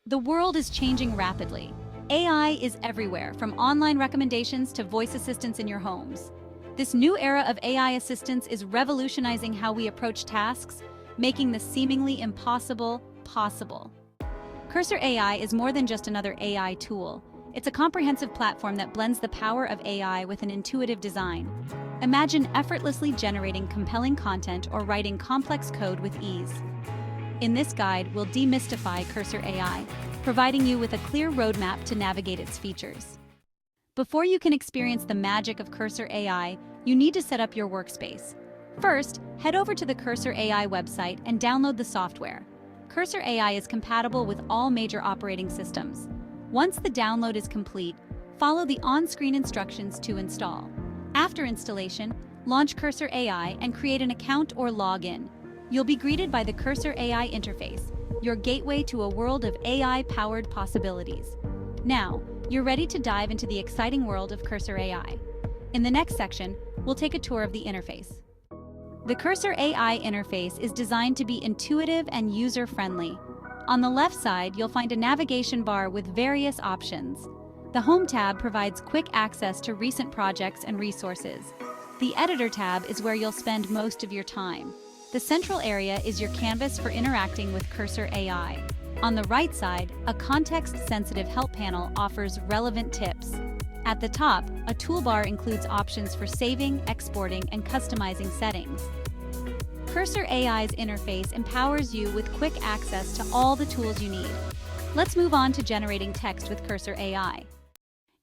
The world is changing rapidly. AI is everywhere, from online recommendations to voice assistants in your homes. This new era of AI assistance is revolutionizing how we approach tasks, making the seemingly impossible possible. Cursor AI is more than just another AI tool. It's a comprehensive platform that blends the power of AI with an intuitive design. Imagine effortlessly generating compelling content or writing complex code with ease. In this guide, we'll demystify Cursor AI, providing you with a clear roadmap to navigate its features. Before you can experience the magic of Cursor AI, you need to set up your workspace. First, head over to the Cursor AI website and download the software. Cursor AI is compatible with all major operating systems. Once the download is complete, follow the on-screen instructions to install. After installation, launch Cursor AI and create an account or login. You'll be greeted by the Cursor AI interface, your gateway to a world of AI-powered possibilities. Now, you're ready to dive into the exciting world of Cursor AI. In the next section, we'll take a tour of the interface. The Cursor AI interface is designed to be intuitive and user-friendly. On the left side, you'll find a navigation bar with various options. The Home tab provides quick access to recent projects and resources. The Editor tab is where you'll spend most of your time. The central area is your canvas for interacting with Cursor AI. On the right side, a context-sensitive help panel offers relevant tips. At the top, a toolbar includes options for saving, exporting, and customizing settings. Cursor AI's interface empowers you with quick access to all the tools you need. Let's move on to generating text with Cursor AI.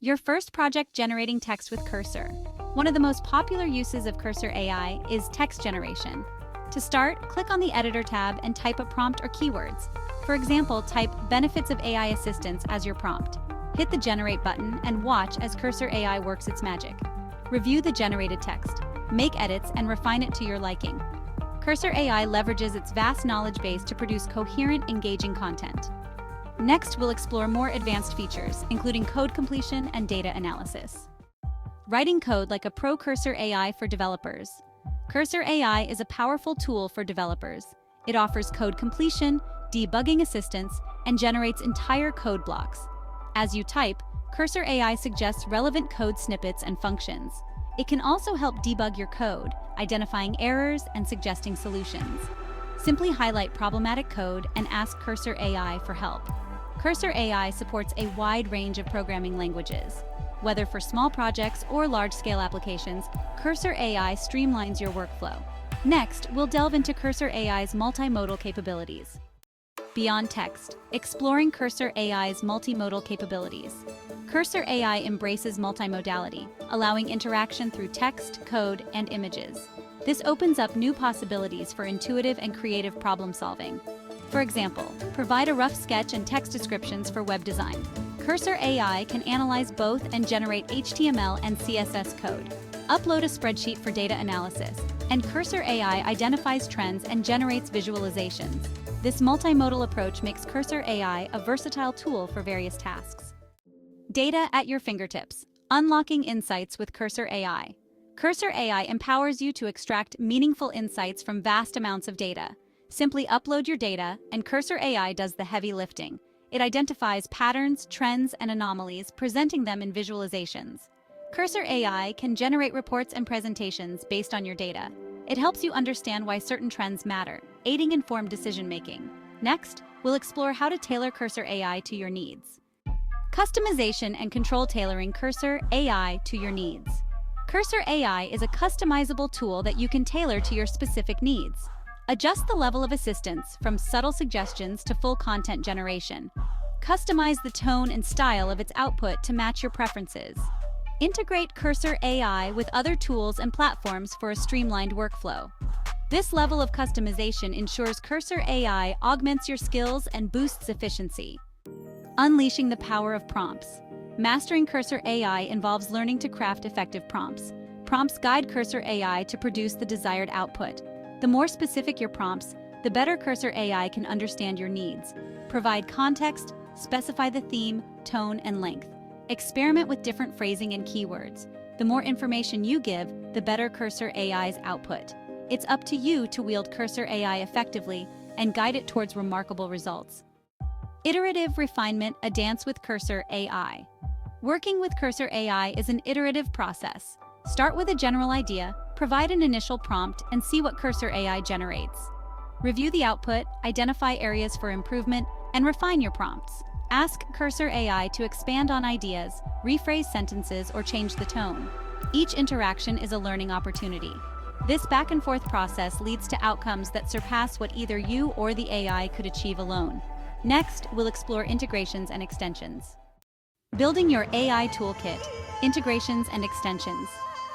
Your first project: generating text with Cursor. One of the most popular uses of Cursor AI is text generation. To start, click on the Editor tab and type a prompt or keywords. For example, type "benefits of AI assistance" as your prompt. Hit the Generate button and watch as Cursor AI works its magic. Review the generated text, make edits, and refine it to your liking. Cursor AI leverages its vast knowledge base to produce coherent, engaging content. Next, we'll explore more advanced features, including code completion and data analysis. Writing code like a pro. Cursor AI for developers. Cursor AI is a powerful tool for developers. It offers code completion, debugging assistance, and generates entire code blocks. As you type, Cursor AI suggests relevant code snippets and functions. It can also help debug your code, identifying errors and suggesting solutions. Simply highlight problematic code and ask Cursor AI for help. Cursor AI supports a wide range of programming languages. Whether for small projects or large-scale applications, Cursor AI streamlines your workflow. Next, we'll delve into Cursor AI's multimodal capabilities. Beyond text, exploring Cursor AI's multimodal capabilities. Cursor AI embraces multimodality, allowing interaction through text, code, and images. This opens up new possibilities for intuitive and creative problem-solving. For example, provide a rough sketch and text descriptions for web design. Cursor AI can analyze both and generate HTML and CSS code. Upload a spreadsheet for data analysis, and Cursor AI identifies trends and generates visualizations. This multimodal approach makes Cursor AI a versatile tool for various tasks. Data at your fingertips. Unlocking insights with Cursor AI. Cursor AI empowers you to extract meaningful insights from vast amounts of data. Simply upload your data, and Cursor AI does the heavy lifting. It identifies patterns, trends, and anomalies, presenting them in visualizations. Cursor AI can generate reports and presentations based on your data. It helps you understand why certain trends matter, aiding informed decision-making. Next, we'll explore how to tailor Cursor AI to your needs. Customization and control. Tailoring Cursor AI to your needs. Cursor AI is a customizable tool that you can tailor to your specific needs. Adjust the level of assistance, from subtle suggestions to full content generation. Customize the tone and style of its output to match your preferences. Integrate Cursor AI with other tools and platforms for a streamlined workflow. This level of customization ensures Cursor AI augments your skills and boosts efficiency. Unleashing the power of prompts. Mastering Cursor AI involves learning to craft effective prompts. Prompts guide Cursor AI to produce the desired output. The more specific your prompts, the better Cursor AI can understand your needs. Provide context, specify the theme, tone, and length. Experiment with different phrasing and keywords. The more information you give, the better Cursor AI's output. It's up to you to wield Cursor AI effectively and guide it towards remarkable results. Iterative refinement, a dance with Cursor AI. Working with Cursor AI is an iterative process. Start with a general idea, provide an initial prompt, and see what Cursor AI generates. Review the output, identify areas for improvement, and refine your prompts. Ask Cursor AI to expand on ideas, rephrase sentences, or change the tone. Each interaction is a learning opportunity. This back-and-forth process leads to outcomes that surpass what either you or the AI could achieve alone. Next, we'll explore integrations and extensions. Building your AI toolkit, integrations and extensions.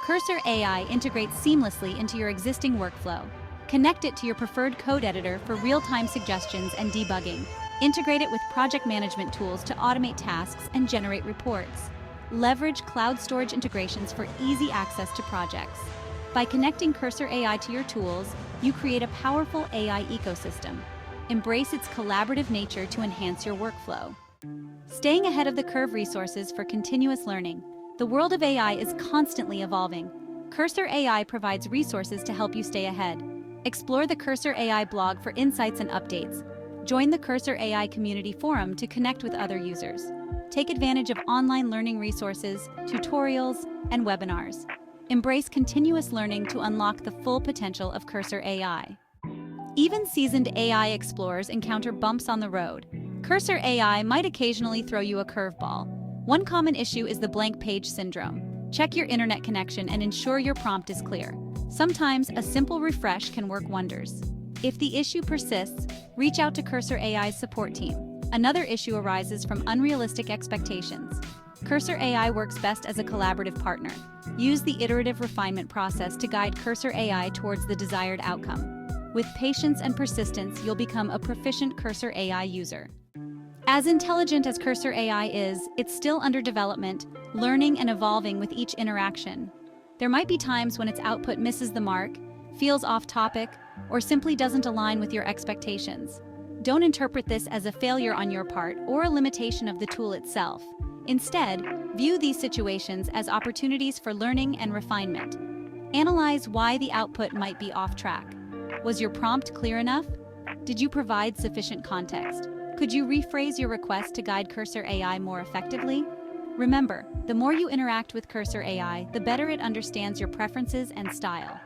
Cursor AI integrates seamlessly into your existing workflow. Connect it to your preferred code editor for real-time suggestions and debugging. Integrate it with project management tools to automate tasks and generate reports. Leverage cloud storage integrations for easy access to projects. By connecting Cursor AI to your tools, you create a powerful AI ecosystem. Embrace its collaborative nature to enhance your workflow. Staying ahead of the curve, resources for continuous learning. The world of AI is constantly evolving. Cursor AI provides resources to help you stay ahead. Explore the Cursor AI blog for insights and updates. Join the Cursor AI community forum to connect with other users. Take advantage of online learning resources, tutorials, and webinars. Embrace continuous learning to unlock the full potential of Cursor AI. Even seasoned AI explorers encounter bumps on the road. Cursor AI might occasionally throw you a curveball. One common issue is the blank page syndrome. Check your internet connection and ensure your prompt is clear. Sometimes a simple refresh can work wonders. If the issue persists, reach out to Cursor AI's support team. Another issue arises from unrealistic expectations. Cursor AI works best as a collaborative partner. Use the iterative refinement process to guide Cursor AI towards the desired outcome. With patience and persistence, you'll become a proficient Cursor AI user. As intelligent as Cursor AI is, it's still under development, learning and evolving with each interaction. There might be times when its output misses the mark, feels off topic, or simply doesn't align with your expectations. Don't interpret this as a failure on your part or a limitation of the tool itself. Instead, view these situations as opportunities for learning and refinement. Analyze why the output might be off track. Was your prompt clear enough? Did you provide sufficient context? Could you rephrase your request to guide Cursor AI more effectively? Remember, the more you interact with Cursor AI, the better it understands your preferences and style.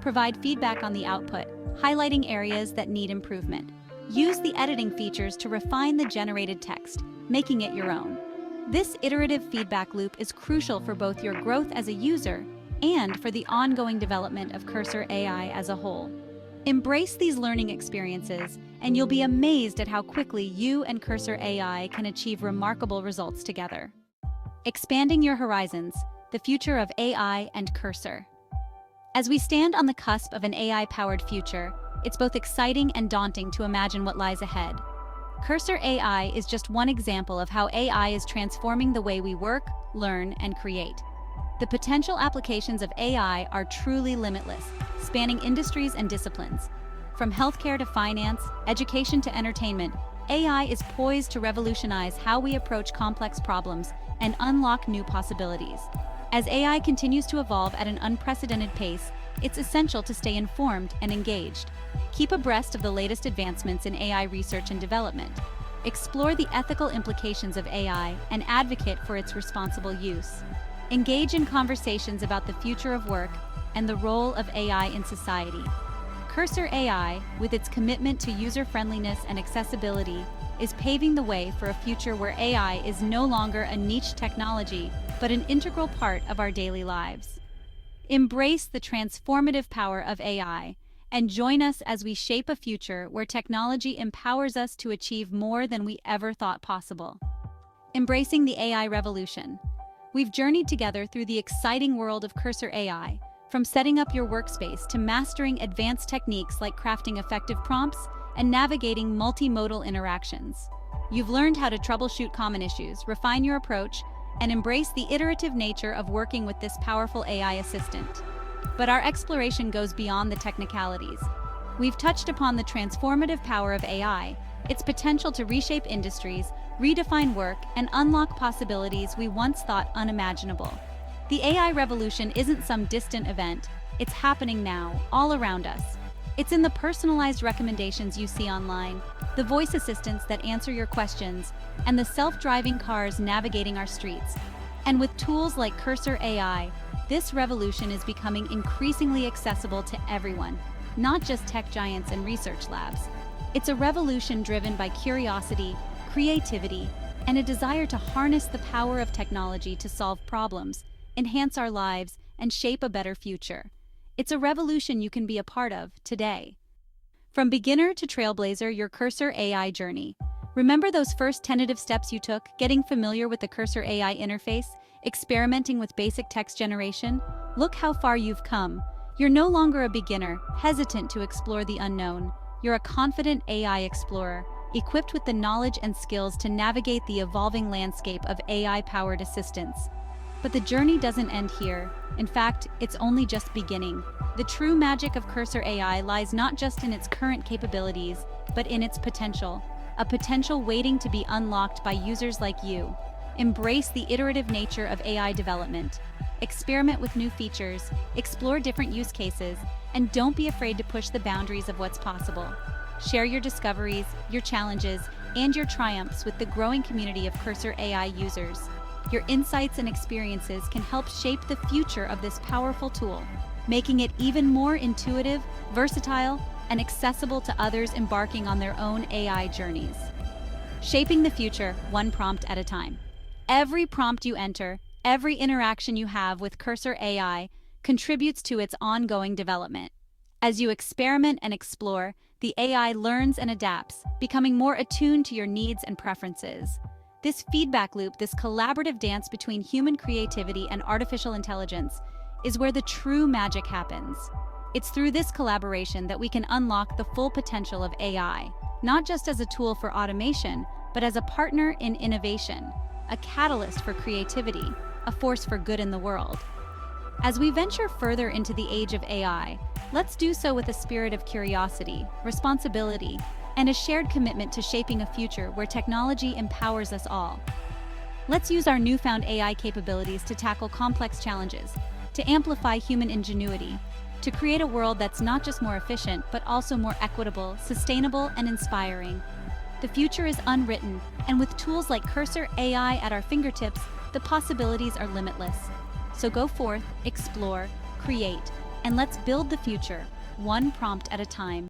Provide feedback on the output, highlighting areas that need improvement. Use the editing features to refine the generated text, making it your own. This iterative feedback loop is crucial for both your growth as a user and for the ongoing development of Cursor AI as a whole. Embrace these learning experiences, and you'll be amazed at how quickly you and Cursor AI can achieve remarkable results together. Expanding your horizons, the future of AI and Cursor. As we stand on the cusp of an AI-powered future, it's both exciting and daunting to imagine what lies ahead. Cursor AI is just one example of how AI is transforming the way we work, learn, and create. The potential applications of AI are truly limitless, spanning industries and disciplines. From healthcare to finance, education to entertainment, AI is poised to revolutionize how we approach complex problems and unlock new possibilities. As AI continues to evolve at an unprecedented pace, it's essential to stay informed and engaged. Keep abreast of the latest advancements in AI research and development. Explore the ethical implications of AI and advocate for its responsible use. Engage in conversations about the future of work and the role of AI in society. Cursor AI, with its commitment to user-friendliness and accessibility, is paving the way for a future where AI is no longer a niche technology, but an integral part of our daily lives. Embrace the transformative power of AI and join us as we shape a future where technology empowers us to achieve more than we ever thought possible. Embracing the AI revolution. We've journeyed together through the exciting world of Cursor AI, from setting up your workspace to mastering advanced techniques like crafting effective prompts and navigating multimodal interactions. You've learned how to troubleshoot common issues, refine your approach, and embrace the iterative nature of working with this powerful AI assistant. But our exploration goes beyond the technicalities. We've touched upon the transformative power of AI, its potential to reshape industries, redefine work, and unlock possibilities we once thought unimaginable. The AI revolution isn't some distant event, it's happening now, all around us. It's in the personalized recommendations you see online, the voice assistants that answer your questions, and the self-driving cars navigating our streets. And with tools like Cursor AI, this revolution is becoming increasingly accessible to everyone, not just tech giants and research labs. It's a revolution driven by curiosity, creativity, and a desire to harness the power of technology to solve problems, enhance our lives, and shape a better future. It's a revolution you can be a part of today. From beginner to trailblazer, your Cursor AI journey. Remember those first tentative steps you took, getting familiar with the Cursor AI interface, experimenting with basic text generation? Look how far you've come. You're no longer a beginner, hesitant to explore the unknown. You're a confident AI explorer, equipped with the knowledge and skills to navigate the evolving landscape of AI-powered assistants. But the journey doesn't end here. In fact, it's only just beginning. The true magic of Cursor AI lies not just in its current capabilities, but in its potential. A potential waiting to be unlocked by users like you. Embrace the iterative nature of AI development. Experiment with new features, explore different use cases, and don't be afraid to push the boundaries of what's possible. Share your discoveries, your challenges, and your triumphs with the growing community of Cursor AI users. Your insights and experiences can help shape the future of this powerful tool, making it even more intuitive, versatile, and accessible to others embarking on their own AI journeys. Shaping the future, one prompt at a time. Every prompt you enter, every interaction you have with Cursor AI contributes to its ongoing development. As you experiment and explore, the AI learns and adapts, becoming more attuned to your needs and preferences. This feedback loop, this collaborative dance between human creativity and artificial intelligence, is where the true magic happens. It's through this collaboration that we can unlock the full potential of AI, not just as a tool for automation, but as a partner in innovation, a catalyst for creativity, a force for good in the world. As we venture further into the age of AI, let's do so with a spirit of curiosity, responsibility, and a shared commitment to shaping a future where technology empowers us all. Let's use our newfound AI capabilities to tackle complex challenges, to amplify human ingenuity, to create a world that's not just more efficient, but also more equitable, sustainable, and inspiring. The future is unwritten, and with tools like Cursor AI at our fingertips, the possibilities are limitless. So go forth, explore, create, and let's build the future, one prompt at a time.